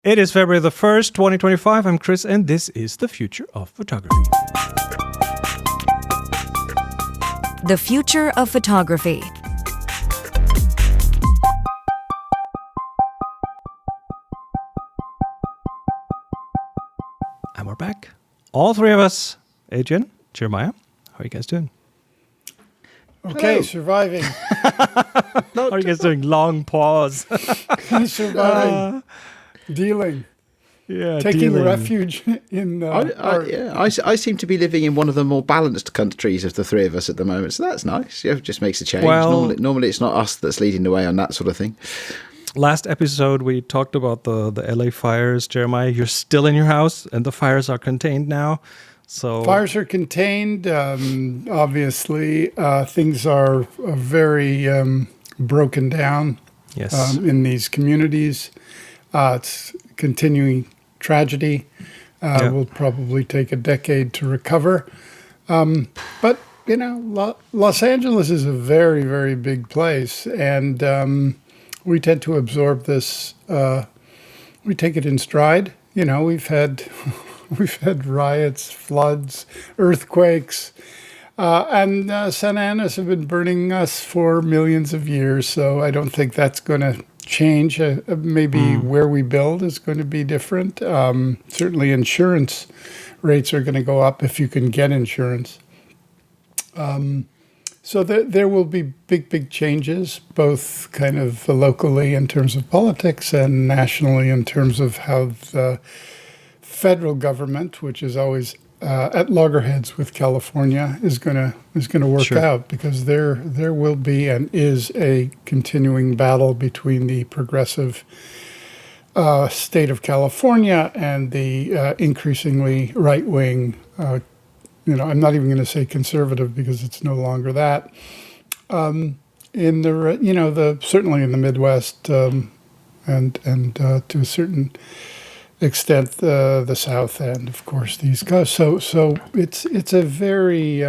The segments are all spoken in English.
It is February the 1st, 2025. I'm Chris, and this is the future of photography. The future of photography. And we're back. All three of us. Adrian, Jeremiah, how are you guys doing? Okay, Hello. surviving. How are you guys doing? Long pause. Surviving. Dealing. Yeah, Taking dealing. refuge in... I seem to be living in one of the more balanced countries of the three of us at the moment, so that's nice. Yeah, it just makes a change. Well- Normally it's not us that's leading the way on that sort of thing. Last episode, we talked about the LA fires. Jeremiah, you're still in your house, and the fires are contained now. So Fires are contained. Obviously, things are very broken down yes, in these communities. It's continuing tragedy. Yeah. Will probably take a decade to recover. But, you know, Los Angeles is a very, very big place. And we tend to absorb this. We take it in stride. You know, we've had riots, floods, earthquakes. And Santa Ana's have been burning us for millions of years. So I don't think that's going to change. Maybe where we build is going to be different. Certainly insurance rates are going to go up if you can get insurance. So there will be big changes, both kind of locally in terms of politics and nationally in terms of how the federal government, which is always at loggerheads with California, is going to work Sure. out, because there will be and is a continuing battle between the progressive state of California and the increasingly right-wing. I'm not even going to say conservative because it's no longer that. In the certainly in the Midwest and to a certain extent the South and of course the East Coast. So it's a very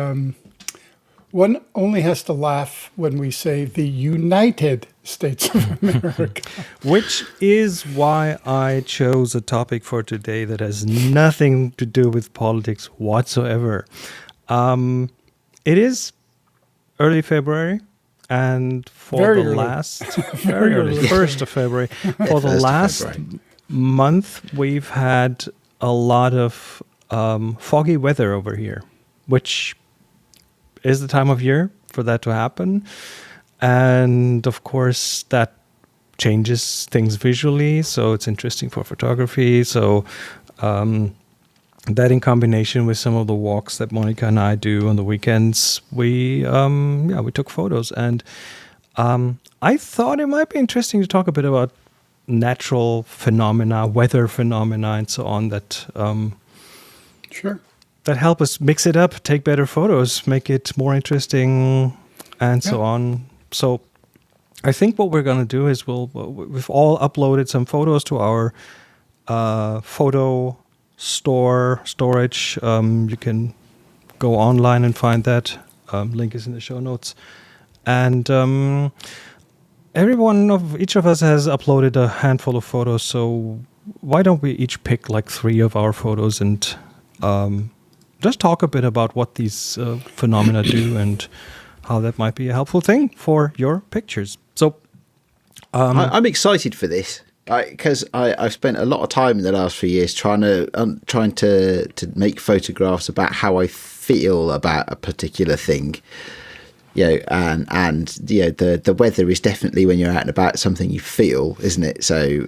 one only has to laugh when we say the United States of America. which is why I chose a topic for today that has nothing to do with politics whatsoever. It is early February, and for Very the early. last very early, 1st of February, for the 1st of last February. month, we've had a lot of foggy weather over here, which is the time of year for that to happen. And of course, that changes things visually, so it's interesting for photography. So that in combination with some of the walks that Monica and I do on the weekends, we took photos. And I thought it might be interesting to talk a bit about natural phenomena, weather phenomena, and so on that Sure. that help us mix it up, take better photos, make it more interesting, and so on. So I think what we're going to do is we've all uploaded some photos to our photo storage. You can go online and find that. Link is in the show notes. And each of us has uploaded a handful of photos. So why don't we each pick like 3 of our photos and just talk a bit about what these phenomena do and how that might be a helpful thing for your pictures. So I'm excited for this because I've spent a lot of time in the last few years trying to make photographs about how I feel about a particular thing. And the weather is definitely, when you're out and about, something you feel, isn't it? So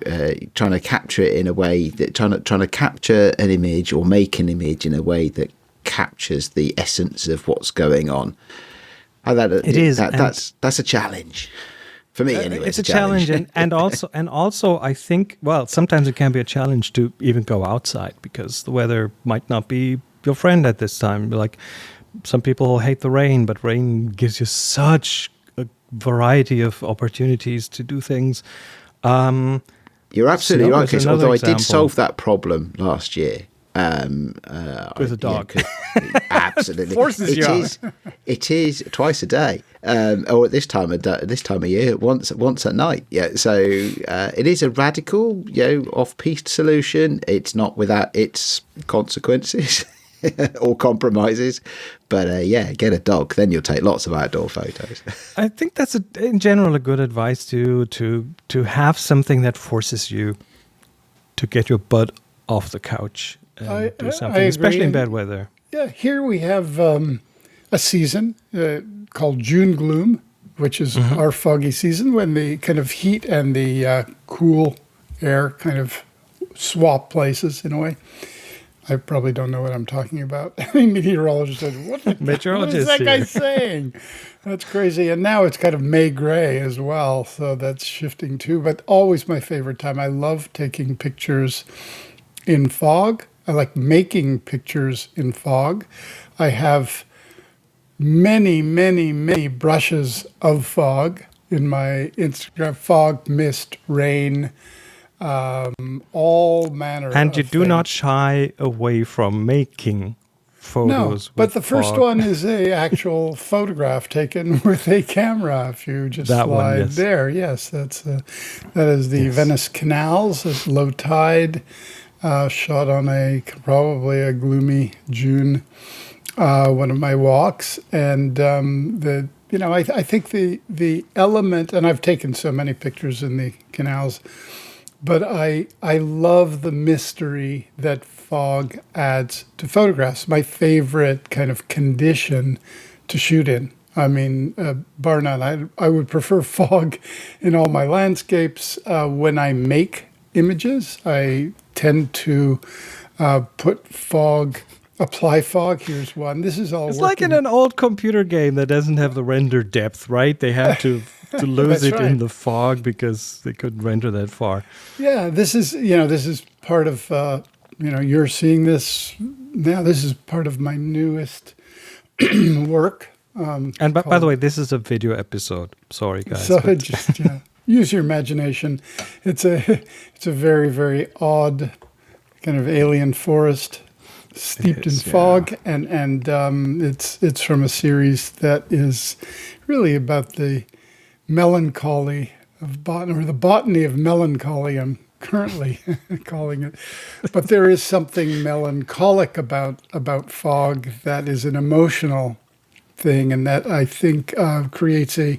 trying to capture it in a way that trying to capture an image or make an image in a way that captures the essence of what's going on. That's a challenge for me anyway. It's a challenge, and also I think, well, sometimes it can be a challenge to even go outside because the weather might not be your friend at this time. Like, some people hate the rain, but rain gives you such a variety of opportunities to do things. You're absolutely Snow right, is Chris. another Although example. I did solve that problem last year With a dog. Absolutely. Forces you out. It is twice a day, or at this time of year, once at night. Yeah. So it is a radical, off-piste solution. It's not without its consequences or compromises. But get a dog. Then you'll take lots of outdoor photos. I think that's in general a good advice to have something that forces you to get your butt off the couch and do something, especially in bad weather. Yeah, here we have a season called June gloom, which is our foggy season when the kind of heat and the cool air kind of swap places in a way. I probably don't know what I'm talking about. Meteorologist said, what is that guy saying? That's crazy. And now it's kind of May gray as well, so that's shifting too. But always my favorite time. I love taking pictures in fog. I like making pictures in fog. I have many, many, many brushes of fog in my Instagram. Fog, mist, rain, all manner and you of do things. not shy away from making photos. No, but with the first fog. one is a actual photograph taken with a camera. If you just That one, slide yes. there, yes, that is the Venice canals at low tide, shot on probably a gloomy June, one of my walks, and I think the element, and I've taken so many pictures in the canals. But I love the mystery that fog adds to photographs. My favorite kind of condition to shoot in. I mean, bar none. I would prefer fog in all my landscapes. When I make images, I tend to apply fog. Here's one. This is all It's working. like in an old computer game that doesn't have the render depth, right? They have to lose That's it right. in the fog because they couldn't render that far. Yeah, this is part of, you're seeing this now. This is part of my newest work. And by the way, this is a video episode. Sorry, guys. So but- just use your imagination. It's a very, very odd kind of alien forest steeped in fog, and it's from a series that is really about the melancholy of botany, or the botany of melancholy, I'm currently calling it. But there is something melancholic about fog that is an emotional thing, and that I think creates a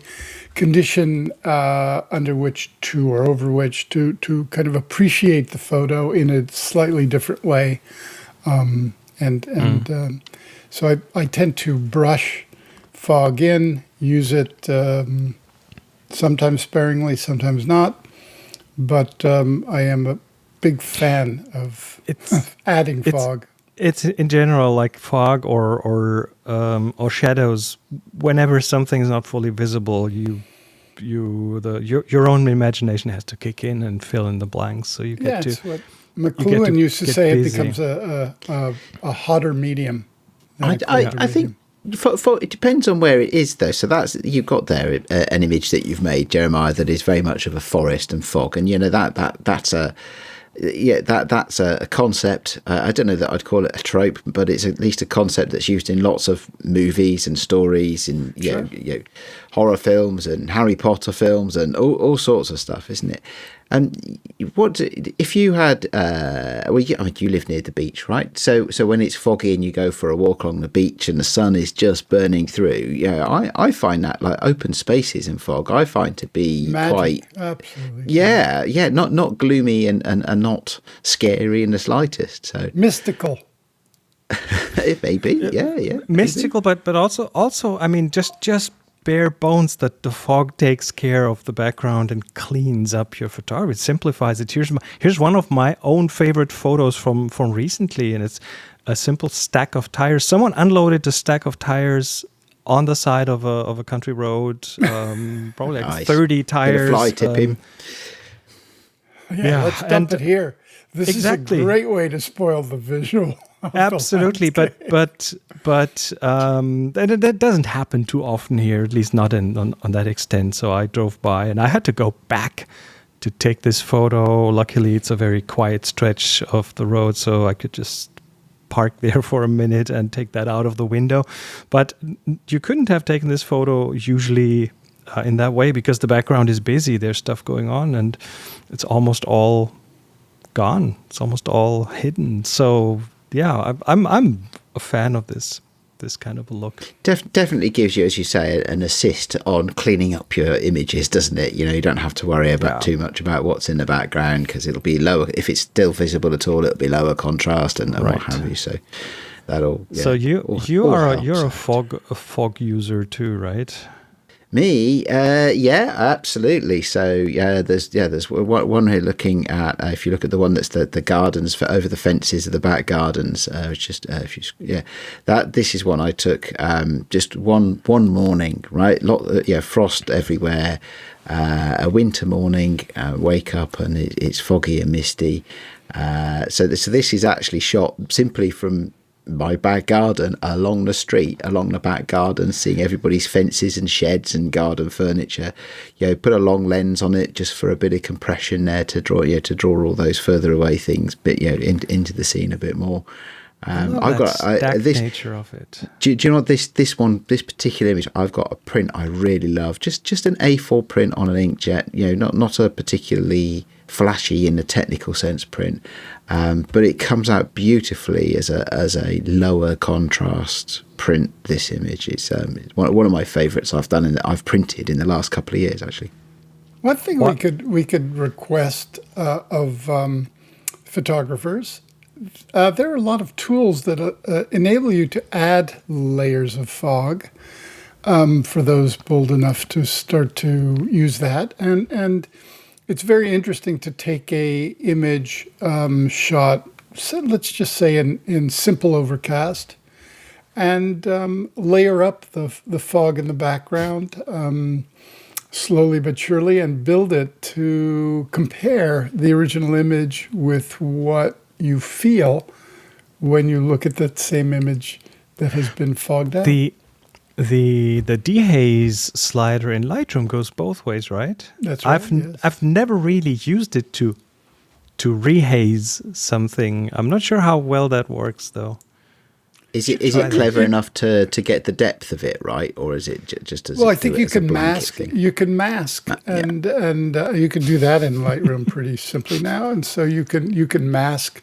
condition under which or over which to kind of appreciate the photo in a slightly different way. So I tend to brush fog in, use it sometimes sparingly, sometimes not. But I am a big fan of adding fog. It's in general like fog or shadows. Whenever something is not fully visible, your own imagination has to kick in and fill in the blanks. So you get It's to. what McLuhan used to get say. busy. It becomes a hotter medium. I think for it depends on where it is, though. So you've got there an image that you've made, Jeremiah, that is very much of a forest and fog, and that's a concept. I don't know that I'd call it a trope, but it's at least a concept that's used in lots of movies and stories, and horror films and Harry Potter films and all sorts of stuff, isn't it? And what if you had? You live near the beach, right? So when it's foggy and you go for a walk along the beach and the sun is just burning through, I find that, like, open spaces in fog, I find to be Magic. quite, Absolutely. not gloomy and not scary in the slightest. So Mystical. it may be, yeah, mystical, but also, I mean, just bare bones that the fog takes care of the background and cleans up your photography. It simplifies it. Here's one of my own favorite photos from recently, and it's a simple stack of tires. Someone unloaded a stack of tires on the side of a country road, probably like Nice. 30 tires. Bit of fly tipping. Let's dump it here. This exactly. is a great way to spoil the visual. Absolutely, but that doesn't happen too often here, at least not on that extent. So I drove by and I had to go back to take this photo. Luckily, it's a very quiet stretch of the road, so I could just park there for a minute and take that out of the window. But you couldn't have taken this photo usually in that way because the background is busy. There's stuff going on, and it's almost all gone. It's almost all hidden. So yeah, I'm a fan of this kind of a look. Definitely gives you, as you say, an assist on cleaning up your images, doesn't it? You don't have to worry about too much about what's in the background because it'll be lower. If it's still visible at all, it'll be lower contrast and what have you. So that'll. Yeah, so you're a fog user too, right? Me, yeah, absolutely. So there's one here looking at if you look at the one that's the gardens for over the fences of the back gardens. This is one I took just one morning, right? Frost everywhere, a winter morning. Wake up and it's foggy and misty. So this is actually shot simply from my back garden along the street, along the back garden, seeing everybody's fences and sheds and garden furniture. Put a long lens on it just for a bit of compression there to draw all those further away things, but into the scene a bit more. I've got this nature of it. Do you know what this particular image? I've got a print I really love. Just an A4 print on an inkjet. Not a particularly flashy in the technical sense print, but it comes out beautifully as a lower contrast print. This image is one of my favourites I've done and I've printed in the last couple of years actually. One thing we could request of photographers. There are a lot of tools that enable you to add layers of fog for those bold enough to start to use that. And it's very interesting to take a image shot, let's just say in simple overcast, and layer up the fog in the background slowly but surely and build it to compare the original image with what you feel when you look at that same image that has been fogged out. The dehaze slider in Lightroom goes both ways, right? That's right. I've never really used it to rehaze something. I'm not sure how well that works though. Is it clever enough to get the depth of it right, or is it just as? Well, I think you can mask. You can mask, and you can do that in Lightroom pretty simply now. And so you can mask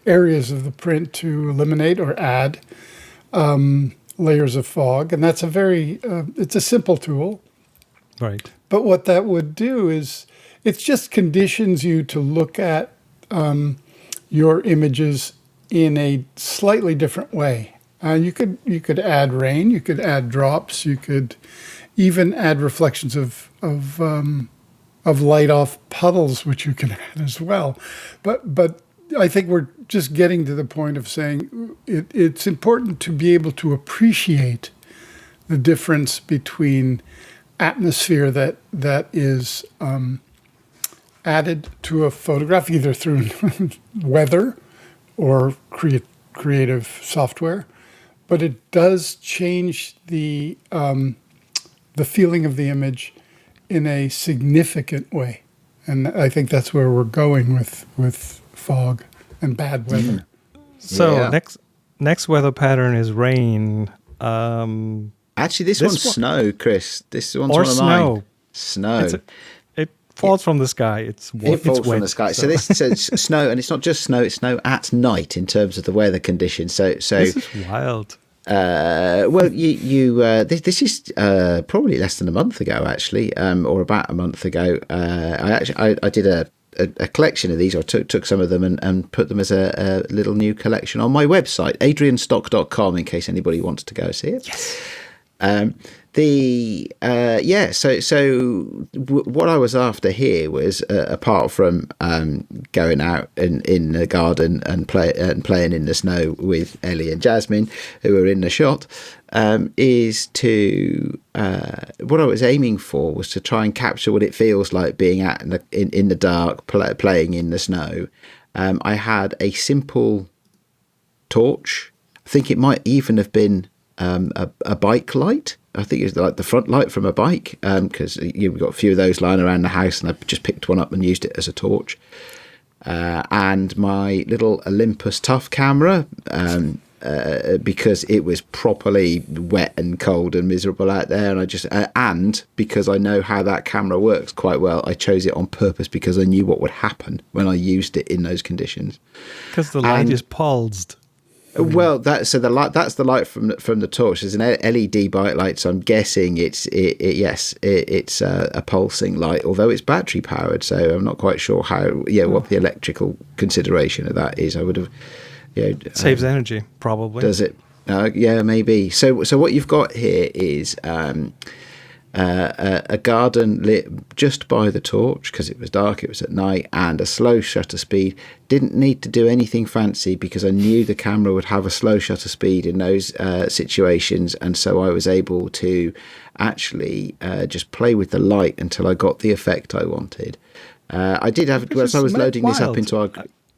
areas of the print to eliminate or add layers of fog, and that's it's a simple tool. Right. But what that would do is it just conditions you to look at your images in a slightly different way. You could add rain, you could add drops, you could even add reflections of light off puddles, which you can add as well. But I think we're just getting to the point of saying it's important to be able to appreciate the difference between atmosphere that is added to a photograph, either through weather or creative software, but it does change the feeling of the image in a significant way, and I think that's where we're going with fog and bad weather. So next weather pattern is rain. Actually, this one's snow, Chris. This one's or one of snow. mine. Snow. It falls from the sky. It falls from the sky. So this says snow, and it's not just snow; it's snow at night in terms of the weather conditions. So this is wild. This is probably less than a month ago, actually, or about a month ago. I did a collection of these, or took some of them and put them as a little new collection on my website, adrianstock.com, in case anybody wants to go see it. Yes. What I was after here was apart from going out in the garden and playing in the snow with Ellie and Jasmine, who were in the shot, is to what I was aiming for was to try and capture what it feels like being out in the dark, playing in the snow. I had a simple torch. I think it might even have been a bike light. I think it's like the front light from a bike, because we've got a few of those lying around the house, and I just picked one up and used it as a torch. and my little Olympus Tough camera, because it was properly wet and cold and miserable out there, and I just and because I know how that camera works quite well, I chose it on purpose because I knew what would happen when I used it in those conditions. Because the light is pulsed. Well, that's the light from the torch. There's an LED backlight, so I'm guessing it's a pulsing light, although it's battery powered. So I'm not quite sure what the electrical consideration of that is. I would have, Saves energy, probably. Does it? Yeah, maybe. So what you've got here is a garden lit just by the torch because it was dark, it was at night, and a slow shutter speed. Didn't need to do anything fancy because I knew the camera would have a slow shutter speed in those situations, and so I was able to actually just play with the light until I got the effect I wanted. I did have, as I was loading this up into our...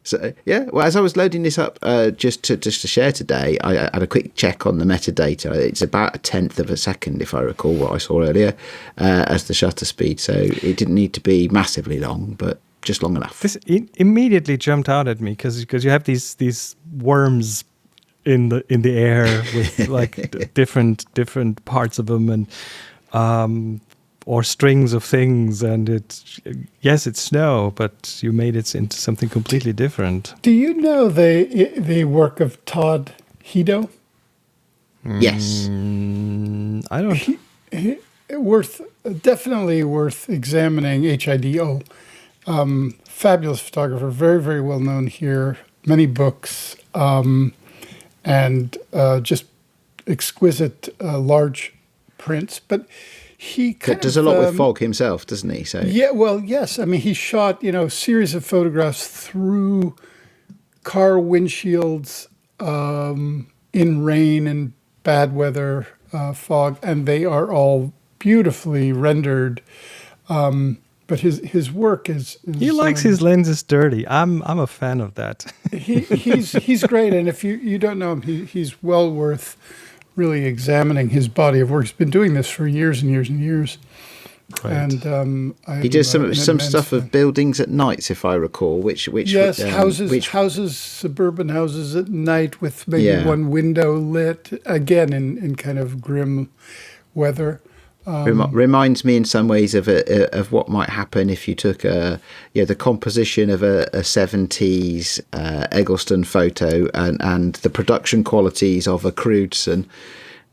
So, as I was loading this up just to share today, I had a quick check on the metadata. It's about 1/10 of a second, if I recall what I saw earlier, as the shutter speed. So it didn't need to be massively long, but just long enough. This immediately jumped out at me because you have these worms in the air with like different parts of them, and or strings of things, and it's snow, but you made it into something completely different. Do you know the work of Todd Hido? Yes. I don't. Definitely worth examining. HIDO. Fabulous photographer, very, very well known here. Many books, and just exquisite large prints, but he does a lot with fog himself, doesn't he? So yeah, well, yes. I mean, he shot a series of photographs through car windshields in rain and bad weather, fog, and they are all beautifully rendered. But his work is he likes his lenses dirty. I'm a fan of that. he's great, and if you don't know him, he's well worth really examining his body of work. He's been doing this for years and years and years. Right. And he does some stuff of buildings at nights, if I recall. Which yes, houses, suburban houses at night with maybe one window lit, again in kind of grim weather. Reminds me in some ways of what might happen if you took the composition of a 70s Eggleston photo and the production qualities of a Crewdson,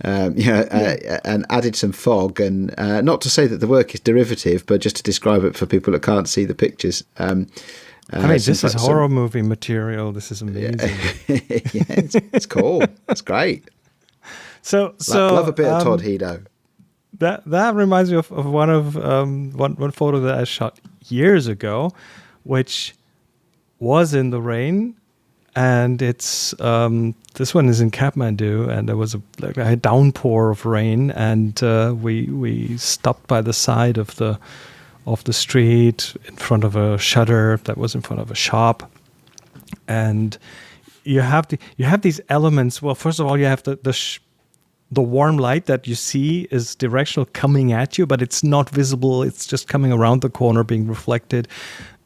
and added some fog, and not to say that the work is derivative, but just to describe it for people that can't see the pictures. This is horror movie material. This is amazing. It's cool. It's great. So love a bit of Todd Hido. That reminds me of one photo that I shot years ago, which was in the rain, and it's this one is in Kathmandu, and there was a downpour of rain, and we stopped by the side of the street in front of a shutter that was in front of a shop, and you have these elements. Well, first of all, you have the warm light that you see is directional coming at you, but it's not visible. It's just coming around the corner, being reflected.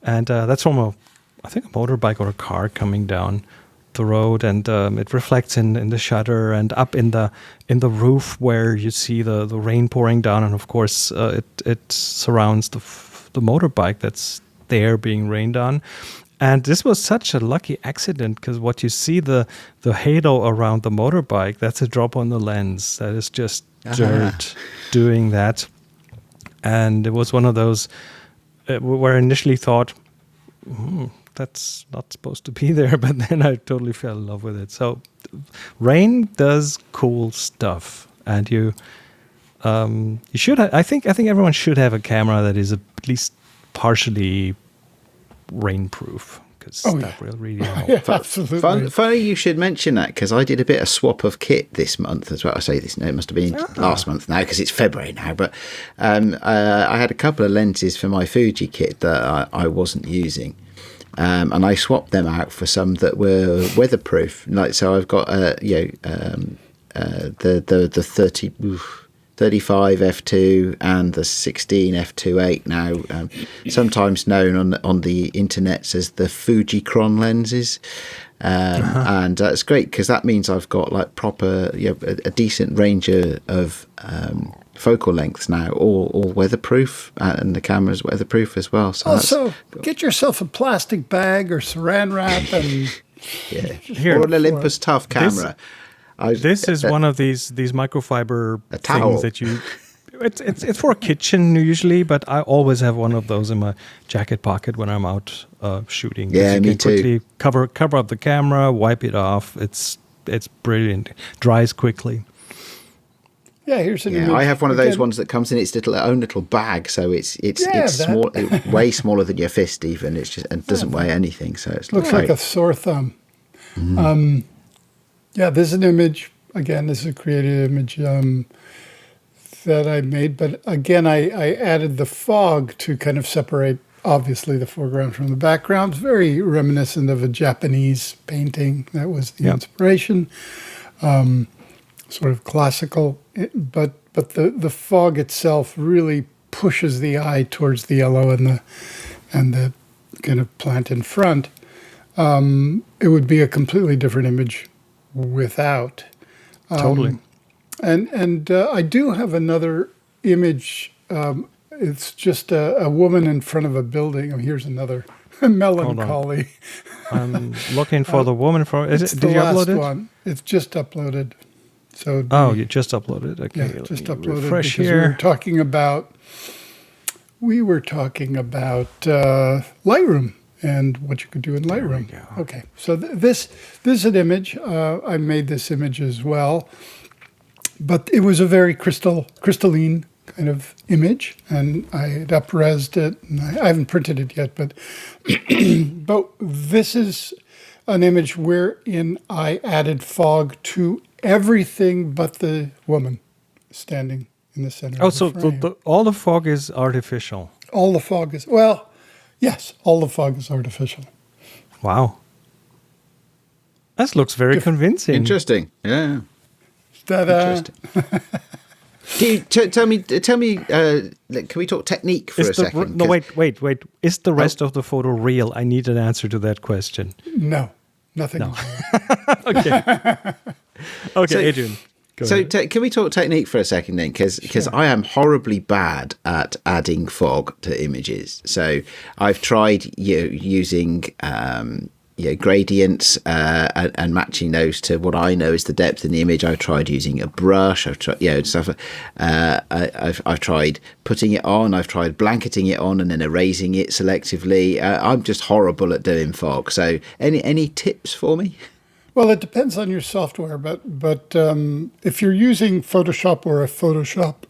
And that's from a motorbike or a car coming down the road. And it reflects in the shutter and up in the roof where you see the rain pouring down. And of course, it surrounds the motorbike that's there being rained on. And this was such a lucky accident because what you see, the halo around the motorbike, that's a drop on the lens. That is just dirt doing that. And it was one of those where I initially thought, that's not supposed to be there. But then I totally fell in love with it. So rain does cool stuff. And you should, I think everyone should have a camera that is at least partially rainproof, because that will really help. Yeah, absolutely. Funny you should mention that, because I did a bit of swap of kit this month as well. I say this now, it must have been last month now because it's February now, but I had a couple of lenses for my Fuji kit that I wasn't using, and I swapped them out for some that were weatherproof. So I've got the 35 f2 and the 16 f2.8 now, sometimes known on the internet as the Fujicron lenses. And that's great because that means I've got like proper, a decent range of focal lengths now, all weatherproof, and the camera's weatherproof as well. So also, get yourself a plastic bag or saran wrap and or an Olympus Tough camera. This is one of these microfiber things that you. It's for a kitchen usually, but I always have one of those in my jacket pocket when I'm out shooting. Yeah, you me can too. quickly cover up the camera, wipe it off. It's brilliant. Dries quickly. Yeah, here's an image. I have one of those ones that comes in its own little bag, so it's small, way smaller than your fist even. It's just and doesn't weigh anything, so it looks like a sore thumb. This is an image. Again, this is a created image that I made, but again, I added the fog to kind of separate, obviously, the foreground from the background. It's very reminiscent of a Japanese painting. That was the inspiration. Sort of classical, but the fog itself really pushes the eye towards the yellow and the kind of plant in front. It would be a completely different image without. Totally. And I do have another image. It's just a woman in front of a building. Oh, here's another melancholy. I'm looking for the woman. Did you upload it? One. It's just uploaded. So you just uploaded. Okay, yeah, just uploaded. Refresh because here. We were talking about Lightroom and what you could do in Lightroom. Okay, so this is an image. I made this image as well, but it was a very crystalline kind of image, and I had up-resed it. And I haven't printed it yet, but this is an image wherein I added fog to everything but the woman standing in the center. Oh, so all the fog is artificial. All the fog is yes, all the fog is artificial. Wow, that looks very convincing. Interesting. Yeah. Interesting. Tell me. Can we talk technique for a second? No, wait. Is the rest of the photo real? I need an answer to that question. No, nothing. No. Okay, Adrian. Can we talk technique for a second then? Because I am horribly bad at adding fog to images. So I've tried using gradients and matching those to what I know is the depth in the image. I've tried using a brush. I've tried stuff. I've tried putting it on. I've tried blanketing it on and then erasing it selectively. I'm just horrible at doing fog. So any tips for me? Well, it depends on your software, but if you're using Photoshop or a Photoshop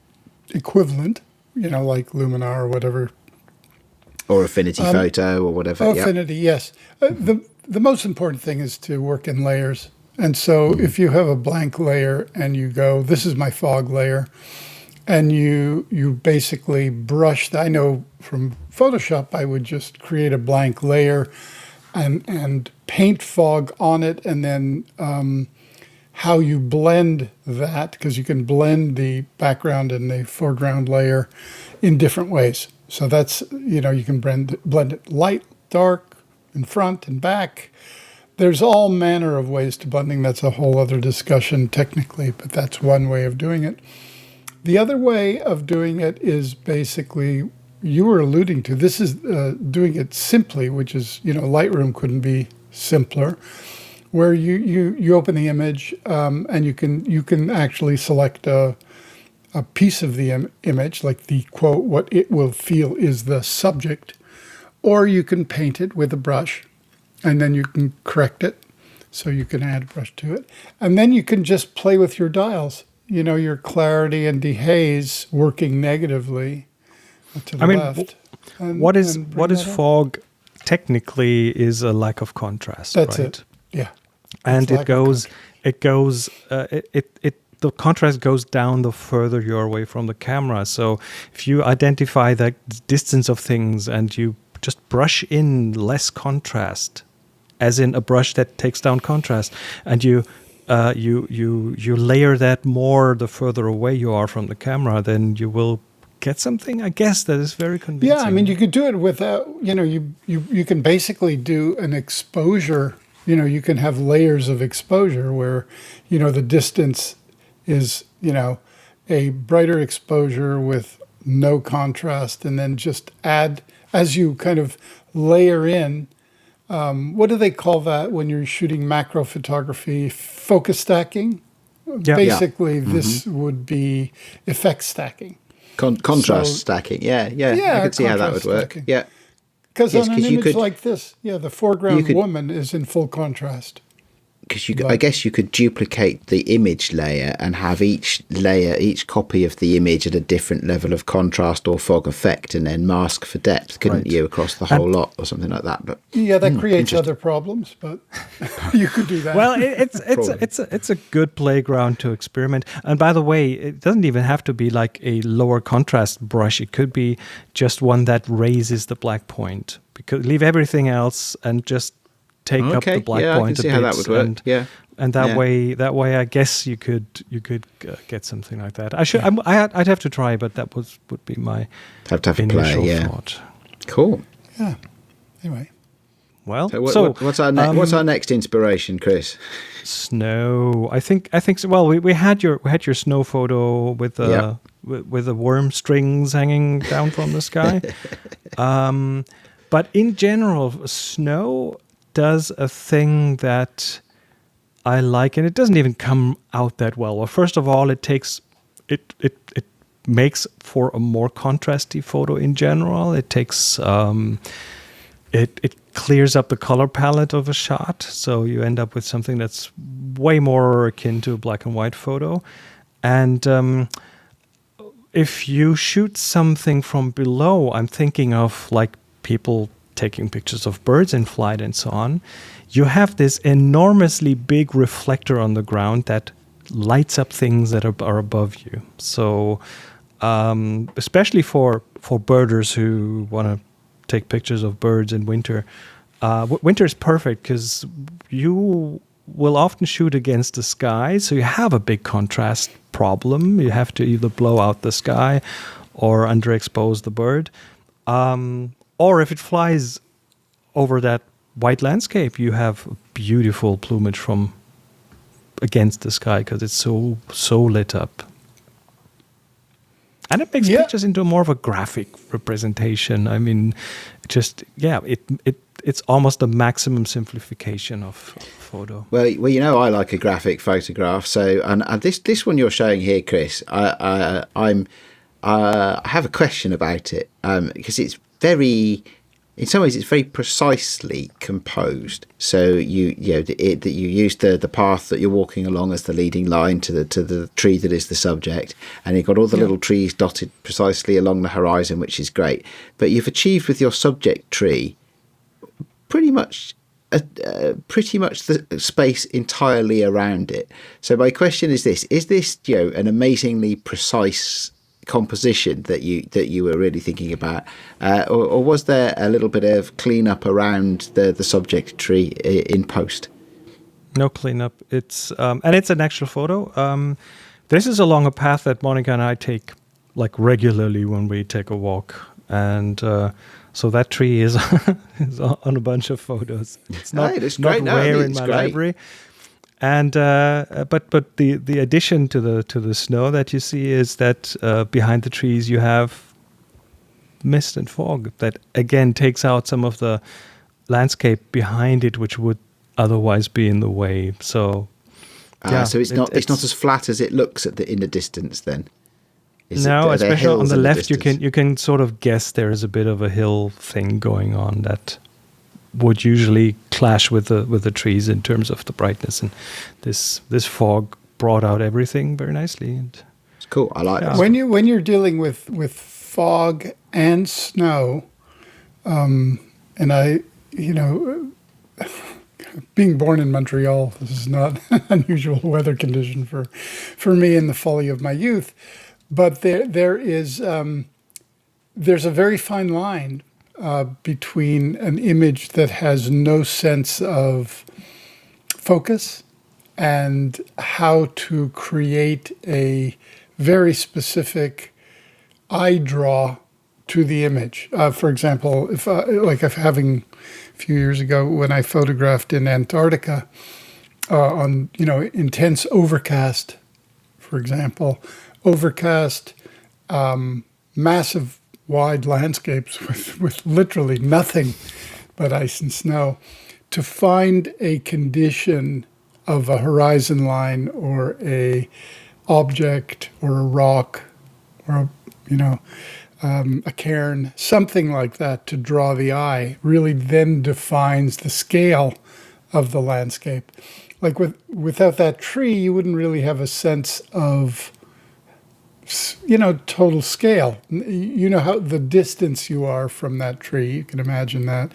equivalent, like Luminar or whatever, or Affinity Photo or whatever. Affinity, yes. The most important thing is to work in layers. And so if you have a blank layer and you go, this is my fog layer, and you basically brush. I know from Photoshop, I would just create a blank layer and paint fog on it, and then how you blend that, because you can blend the background and the foreground layer in different ways. So that's, you can blend it light, dark, in front and back. There's all manner of ways to blending. That's a whole other discussion technically, but that's one way of doing it. The other way of doing it is basically, you were alluding to, this is doing it simply, which is, Lightroom couldn't be simpler, where you open the image and you can actually select a piece of the image, like the quote, what it will feel is the subject, or you can paint it with a brush, and then you can correct it, so you can add a brush to it, and then you can just play with your dials, your clarity and dehaze working negatively to the left. What is fog technically is a lack of contrast. That's right? it. Yeah. And the contrast goes down the further you're away from the camera. So if you identify the distance of things and you just brush in less contrast, as in a brush that takes down contrast, and you you layer that more the further away you are from the camera, then you will get something, I guess, that is very convincing. Yeah, I mean, you could do it without, you can basically do an exposure. You can have layers of exposure where, the distance is, a brighter exposure with no contrast, and then just add, as you kind of layer in, what do they call that when you're shooting macro photography? Focus stacking? Yeah. Basically, this would be effect stacking. Contrast stacking, yeah, I could see how that would work. Stacking. Yeah, Because Yes, on 'cause an you image could- like this, the foreground could- woman is in full contrast. because I guess you could duplicate the image layer and have each copy of the image at a different level of contrast or fog effect, and then mask for depth, couldn't Right. you, across the whole lot or something like that? But Yeah, that creates other problems, but you could do that. Well, it's a good playground to experiment. And by the way, it doesn't even have to be like a lower contrast brush. It could be just one that raises the black point. Because leave everything else and just take up the black yeah, I point can see a how bit. that would work. And that way, I guess you could get something like that. I'd have to try, but that would be my have to have a initial play. Yeah, thought. cool. Yeah. Anyway. Well, So what's our next inspiration, Chris? Snow. I think so. Well, we had your snow photo with the with the worm strings hanging down from the sky. But in general, snow does a thing that I like, and it doesn't even come out that well. Well, first of all, it makes for a more contrasty photo in general. It takes it clears up the color palette of a shot, so you end up with something that's way more akin to a black and white photo. And if you shoot something from below, I'm thinking of like people taking pictures of birds in flight and so on. You have this enormously big reflector on the ground that lights up things that are above you. So especially for birders who want to take pictures of birds in winter, winter is perfect because you will often shoot against the sky, so you have a big contrast problem. You have to either blow out the sky or underexpose the bird. Or if it flies over that white landscape, you have beautiful plumage from against the sky because it's so lit up. And it makes pictures into more of a graphic representation. I mean, it's almost a maximum simplification of photo. Well, I like a graphic photograph. So, and this one you're showing here, Chris, I have a question about it because it's in some ways, it's very precisely composed. So that you use the path that you're walking along as the leading line to the tree that is the subject, and you've got all the little trees dotted precisely along the horizon, which is great. But you've achieved with your subject tree pretty much the space entirely around it. So my question is this: is this an amazingly precise composition that you were really thinking about, or was there a little bit of cleanup around the subject tree in post? No cleanup. It's and it's an actual photo. This is along a path that Monica and I take like regularly when we take a walk, and so that tree is on a bunch of photos. It's not rare in my library. And but the addition to the snow that you see is that behind the trees you have mist and fog that again takes out some of the landscape behind it, which would otherwise be in the way. So so it's not as flat as it looks in the distance. Then especially on the left, you can sort of guess there is a bit of a hill thing going on that would usually clash with the trees in terms of the brightness, and this fog brought out everything very nicely. And it's cool. I like it. When you're dealing with fog and snow, and I, being born in Montreal, this is not an unusual weather condition for me in the folly of my youth, but there's a very fine line between an image that has no sense of focus and how to create a very specific eye draw to the image. For example, if having a few years ago when I photographed in Antarctica on intense overcast, for example, massive wide landscapes with literally nothing but ice and snow, to find a condition of a horizon line or a object or a rock or a cairn, something like that to draw the eye, really then defines the scale of the landscape. Like without that tree, you wouldn't really have a sense of total scale. How the distance you are from that tree, you can imagine that.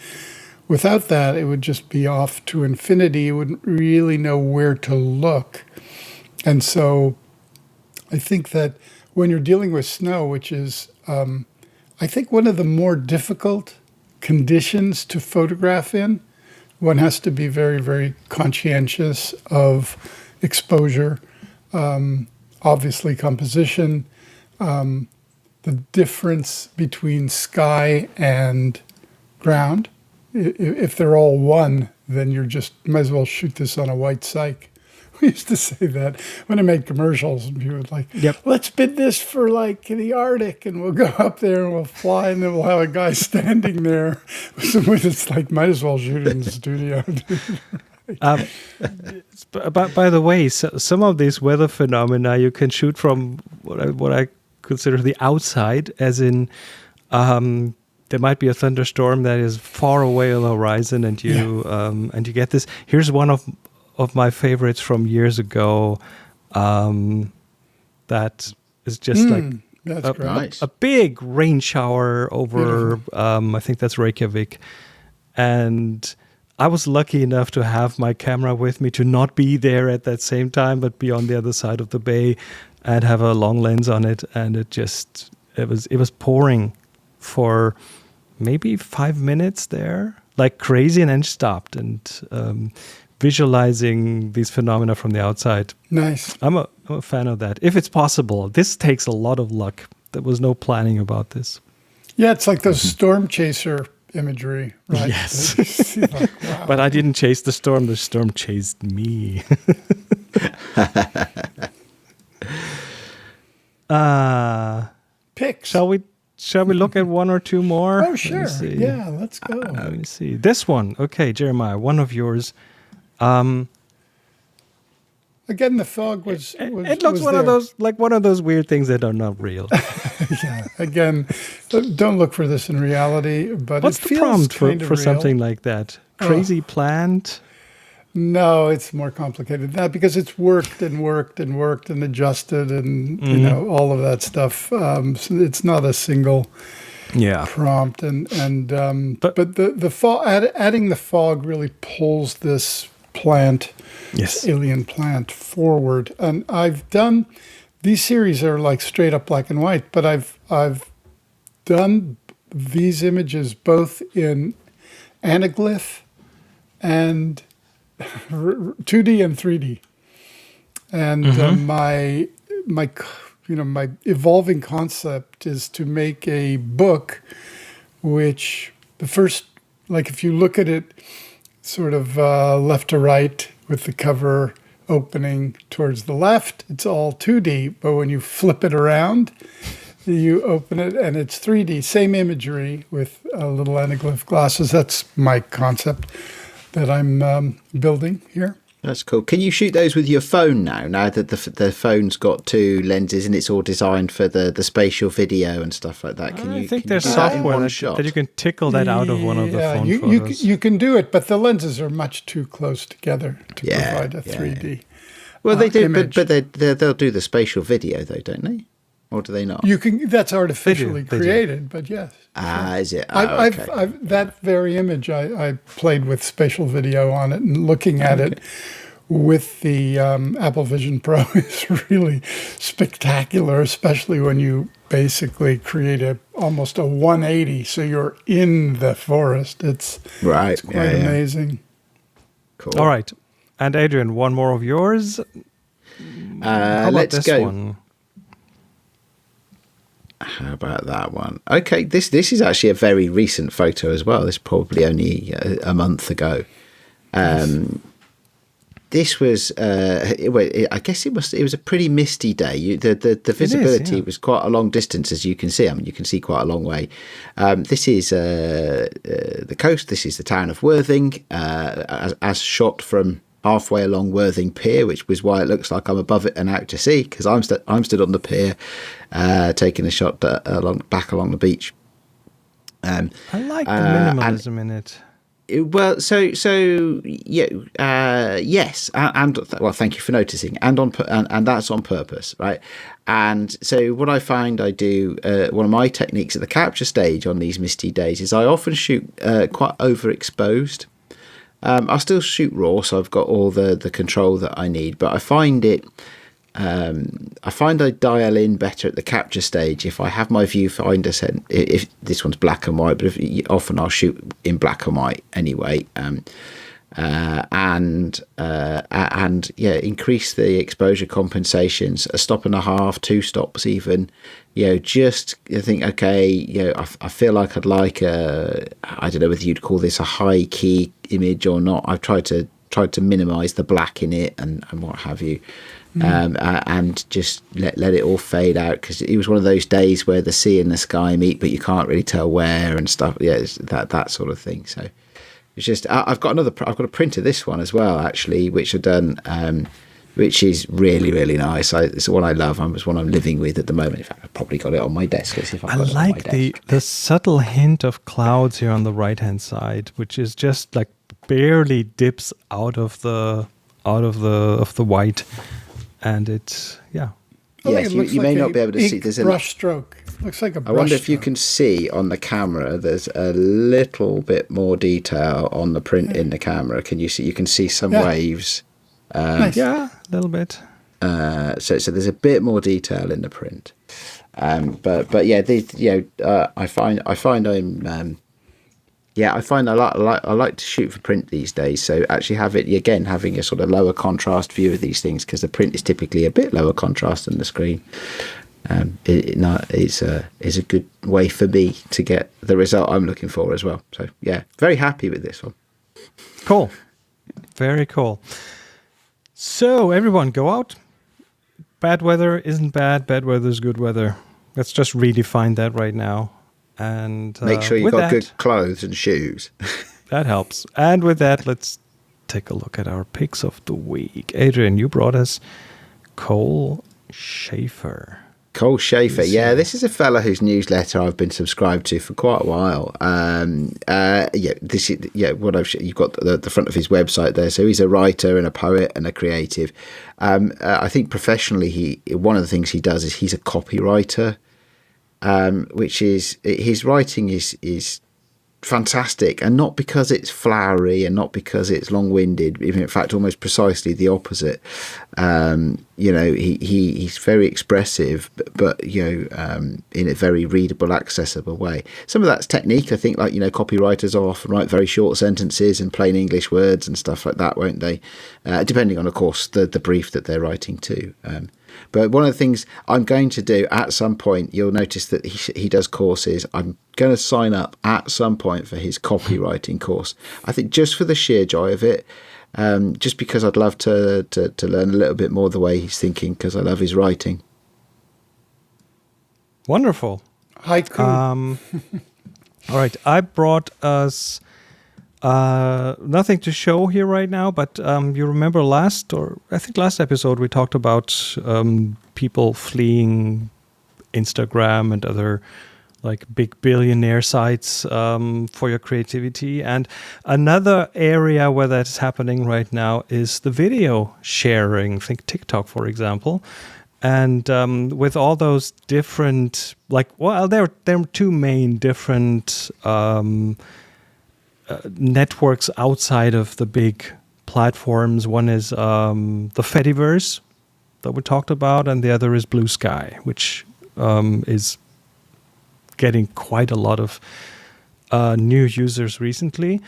Without that, it would just be off to infinity. You wouldn't really know where to look. And so I think that when you're dealing with snow, which is, I think, one of the more difficult conditions to photograph in, one has to be very, very conscientious of exposure, obviously composition, the difference between sky and ground. If they're all one, then you're just might as well shoot this on a white cyc. We used to say that when I made commercials, and people would like, Yep. Let's bid this for like the Arctic, and we'll go up there and we'll fly, and then we'll have a guy standing there. So it's like, might as well shoot it in the studio. By the way, some of these weather phenomena you can shoot from what I consider the outside, as in there might be a thunderstorm that is far away on the horizon, and you get this. Here's one of my favorites from years ago. That is just a big rain shower over. I think that's Reykjavik, and I was lucky enough to have my camera with me, to not be there at that same time, but be on the other side of the bay and have a long lens on it. And it was pouring for maybe 5 minutes there, like crazy, and then stopped. And visualizing these phenomena from the outside. Nice. I'm a fan of that. If it's possible, this takes a lot of luck. There was no planning about this. Yeah, it's like those storm chaser imagery, right? Yes. Like, wow. But I didn't chase the storm chased me. Pics. Shall we look at one or two more? Oh, sure. Yeah, let's go. Let me see. This one. Okay, Jeremiah, one of yours. Again, the fog was it looks was one of those weird things that are not real. Yeah. Again, don't look for this in reality, but What's it the feels prompt kind of for real. something like that? Crazy plant? No, it's more complicated than that, because it's worked and adjusted and all of that stuff. So it's not a single prompt, but the fog, adding the fog really pulls this plant, this alien plant, forward. And I've done these series are like straight up black and white, but I've done these images both in anaglyph and 2D and 3D, and my evolving concept is to make a book, which the first, like if you look at it sort of left to right with the cover opening towards the left, it's all 2D, but when you flip it around, you open it and it's 3D, same imagery with little anaglyph glasses. That's my concept that I'm building here. That's cool. Can you shoot those with your phone now that the phone's got two lenses and it's all designed for the spatial video and stuff like that? I think there's software that you can tickle that out of one of the phone photos. You can do it, but the lenses are much too close together to provide a 3D Well, they do, image. but they'll do the spatial video though, don't they? Or do they not? You can. That's artificially They do. created, but yes. Ah, is it? I've that very image, I played with spatial video on it, and looking at it with the Apple Vision Pro is really spectacular, especially when you basically create almost a 180, so you're in the forest. It's quite amazing. Cool. All right. And Adrian, one more of yours. How about Let's this go. one? How about that one? Okay, this is actually a very recent photo as well. This is probably only a month ago. This was, I guess it was a pretty misty day. The visibility was quite a long distance, as you can see. I mean, you can see quite a long way. This is the coast. This is the town of Worthing, as shot from halfway along Worthing Pier, which was why it looks like I'm above it and out to sea, because I'm stood on the pier, taking a shot back along the beach. I like the minimalism in it. Well, yes, and well, thank you for noticing, and that's on purpose, right? And so, what I find I do, one of my techniques at the capture stage on these misty days is I often shoot quite overexposed. I'll still shoot raw, so I've got all the control that I need, but I find I dial in better at the capture stage if I have my viewfinder set. If this one's black and white, but often I'll shoot in black and white anyway, increase the exposure compensations, a stop and a half, 2 stops even. Just I think, okay, I feel like I'd like I don't know whether you'd call this a high key image or not. I've tried to minimise the black in it and what have you. And just let it all fade out, because it was one of those days where the sea and the sky meet, but you can't really tell where and stuff. Yeah, it's that sort of thing. So it's just I've got a print of this one as well, actually, which I've done, which is really, really nice. It's the one I love. It's one I'm living with at the moment. In fact, I've probably got it on my desk. Let's see if I've got it on my desk. The subtle hint of clouds here on the right hand side, which is just like barely dips out of the white. And it's, yeah. Yes, you may not be able to see. There's a brush stroke. Looks like a brush I wonder if you stroke. can see on the camera, there's a little bit more detail on the print in the camera. Can you see? You can see some waves. Nice. Yeah, a little bit. So there's a bit more detail in the print. But yeah, I find I like to shoot for print these days. So actually having a sort of lower contrast view of these things, because the print is typically a bit lower contrast than the screen. Is a good way for me to get the result I'm looking for as well. So yeah, very happy with this one. Cool. Very cool. So everyone, go out. Bad weather isn't bad. Bad weather is good weather. Let's just redefine that right now. And make sure you've got good clothes and shoes. That helps. And with that, let's take a look at our picks of the week. Adrian, you brought us Cole Schaefer. Cole Schaefer, yeah, this is a fella whose newsletter I've been subscribed to for quite a while. You've got the front of his website there. So he's a writer and a poet and a creative. I think professionally, one of the things he does is he's a copywriter, which is his writing is fantastic, and not because it's flowery and not because it's long-winded. In fact, almost precisely the opposite. He's very expressive, but in a very readable, accessible way. Some of that's technique. I think, copywriters often write very short sentences and plain English words and stuff like that, won't they? Depending on, of course, the brief that they're writing to. But one of the things I'm going to do at some point, you'll notice that he does courses. I'm going to sign up at some point for his copywriting course. I think just for the sheer joy of it, just because I'd love to learn a little bit more the way he's thinking, because I love his writing. Wonderful. Haiku. All right, I brought us nothing to show here right now, but you remember last episode we talked about people fleeing Instagram and other big billionaire sites for your creativity. And another area where that's happening right now is the video sharing. Think TikTok, for example. And with all those different, there are two main different networks outside of the big platforms. One is the Fediverse that we talked about, and the other is Blue Sky, which is getting quite a lot of new users recently.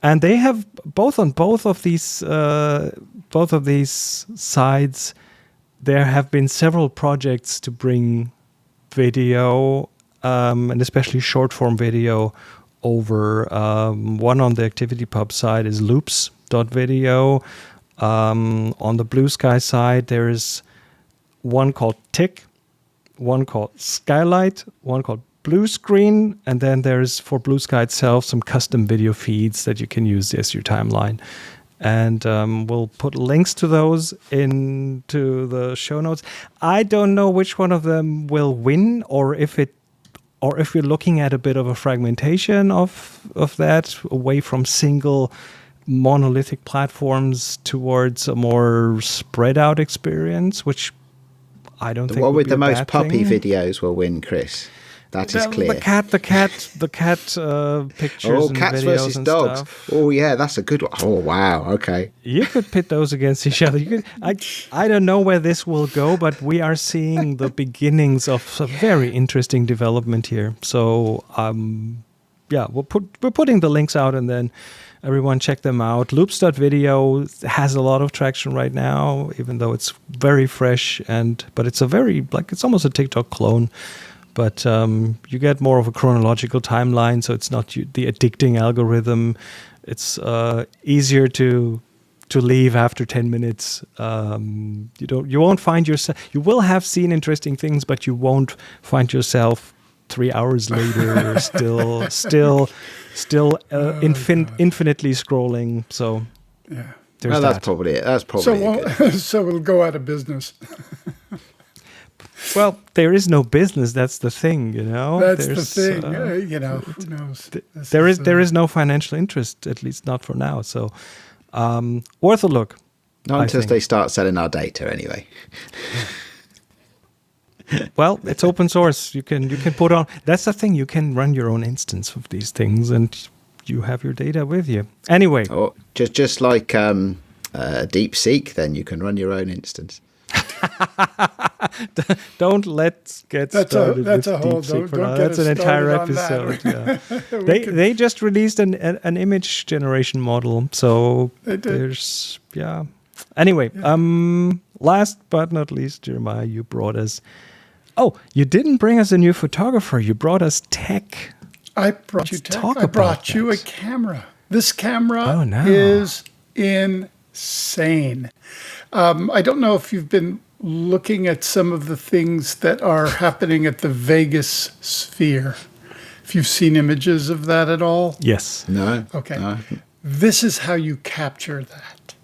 And they have both of these sides. There have been several projects to bring video, and especially short form video, over. One on the ActivityPub side is loops.video. On the Blue Sky side, there is one called Tick, one called Skylight, one called Blue Screen, and then there's, for Blue Sky itself, some custom video feeds that you can use as your timeline. And we'll put links to those into the show notes. I don't know which one of them will win, or if we're looking at a bit of a fragmentation of that, away from single monolithic platforms towards a more spread out experience, which I don't think The one with would be the a most bad puppy thing. videos will win, Chris. That is clear. The cat pictures Oh, and cats videos versus and dogs. stuff. Oh, yeah, that's a good one. Oh, wow. Okay. You could pit those against each other. You could. I don't know where this will go, but we are seeing the beginnings of a very interesting development here. So, yeah, we're putting the links out, and then everyone check them out. Loops.video has a lot of traction right now, even though it's very fresh, but it's it's almost a TikTok clone. But you get more of a chronological timeline, so it's not the addicting algorithm. It's easier to leave after 10 minutes. You won't find yourself. You will have seen interesting things, but you won't find yourself 3 hours later still infinitely scrolling. So Yeah. there's That's that. probably it. That's probably it. So it'll go out of business. Well, there is no business. That's the thing, you know. That's There's, the thing. Who knows? There is no financial interest, at least not for now. So, worth a look. Not I until think. they start selling our data, anyway. Well, it's open source. You can put on. That's the thing. You can run your own instance of these things, and you have your data with you. Anyway, Or just like DeepSeek, then you can run your own instance. don't let's get started. That's with a whole. DeepSeek Don't for now. get That's us an entire started on episode. that. Yeah. They just released an image generation model, so They did. there's Anyway, last but not least, Jeremiah, you brought us. Oh, you didn't bring us a new photographer. You brought us tech. I brought you Let's tech. talk I brought about you a that. camera. This camera Oh, no. is insane. I don't know if you've been looking at some of the things that are happening at the Vegas Sphere. If you've seen images of that at all. Yes. No. Okay. No. This is how you capture that.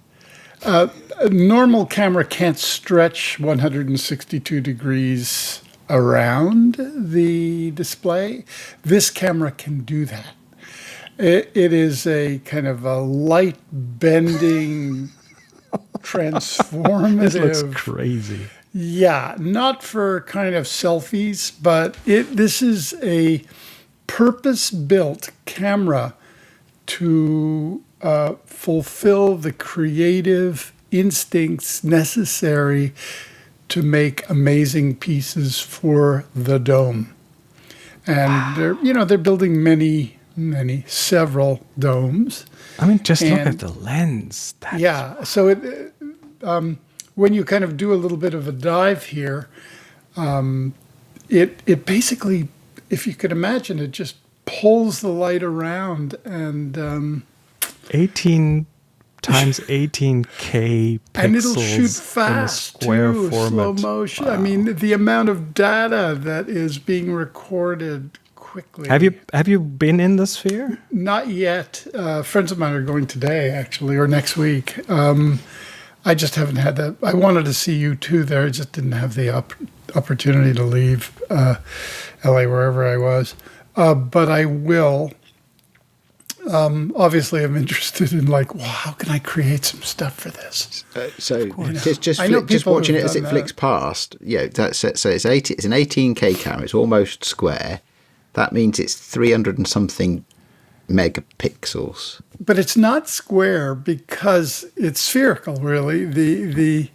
A normal camera can't stretch 162 degrees around the display. This camera can do that. It is a kind of a light bending, transformative. This looks crazy. Yeah, not for kind of selfies, but this is a purpose-built camera to fulfill the creative instincts necessary to make amazing pieces for the dome. And they're building several domes. I mean, just look And- at the lens. That's Yeah. So when you kind of do a little bit of a dive here, it basically, if you could imagine, it just pulls the light around and 18 times 18K pixels and it'll shoot in a fast square too, format. slow motion. I mean, the amount of data that is being recorded quickly. Have you been in the Sphere? Not yet. Friends of mine are going today, actually, or next week. I just haven't had that. I wanted to see you too there. I just didn't have the opportunity to leave LA, wherever I was. But I will. Obviously, I'm interested in how can I create some stuff for this? So just I know people watching it who've as it done flicks that. past. Yeah, that's it. So it's an 18K camera. It's almost square. That means it's 300 and something megapixels. But it's not square because it's spherical. Really,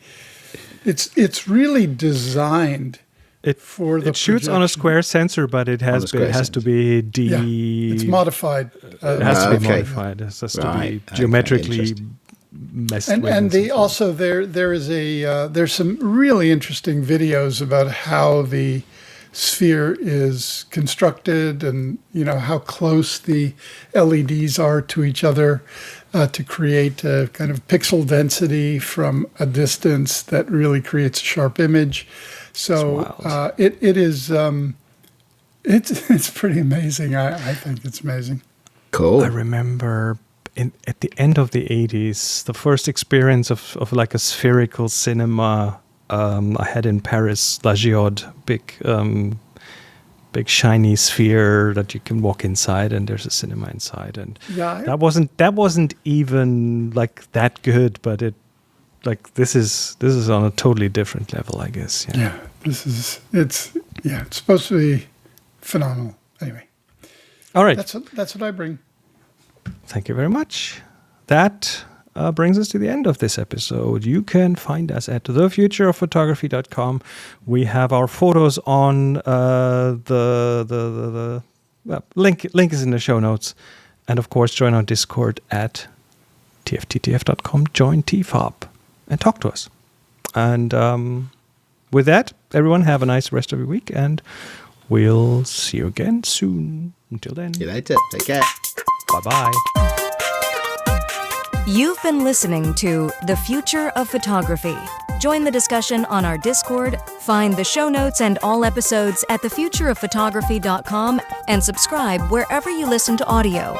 it's really designed It for the shoots on a projection. square sensor, but it On a has square to be Yeah, it's modified. It has to be Okay. modified. It has to Right. be Okay, geometrically interesting. messed And with. and so the forth. also there is there's some really interesting videos about how the sphere is constructed, and how close the LEDs are to each other to create a kind of pixel density from a distance that really creates a sharp image. So wild. it is it's pretty amazing. I think it's amazing. Cool. I remember at the end of the 80s, the first experience of like a spherical cinema I had in Paris, La Géode, big shiny sphere that you can walk inside, and there's a cinema inside. And Yeah, that wasn't even like that good, but this is on a totally different level, I guess. yeah. It's supposed to be phenomenal. Anyway, All right. that's what I bring. Thank you very much. That brings us to the end of this episode. You can find us at thefutureofphotography.com. We have our photos on the link is in the show notes. And of course, join our Discord at tfttf.com. Join TFOP and talk to us. And with that, everyone have a nice rest of your week, and we'll see you again soon. Until then, See you later. Take care. bye-bye. You've been listening to The Future of Photography. Join the discussion on our Discord, find the show notes and all episodes at thefutureofphotography.com, and subscribe wherever you listen to audio.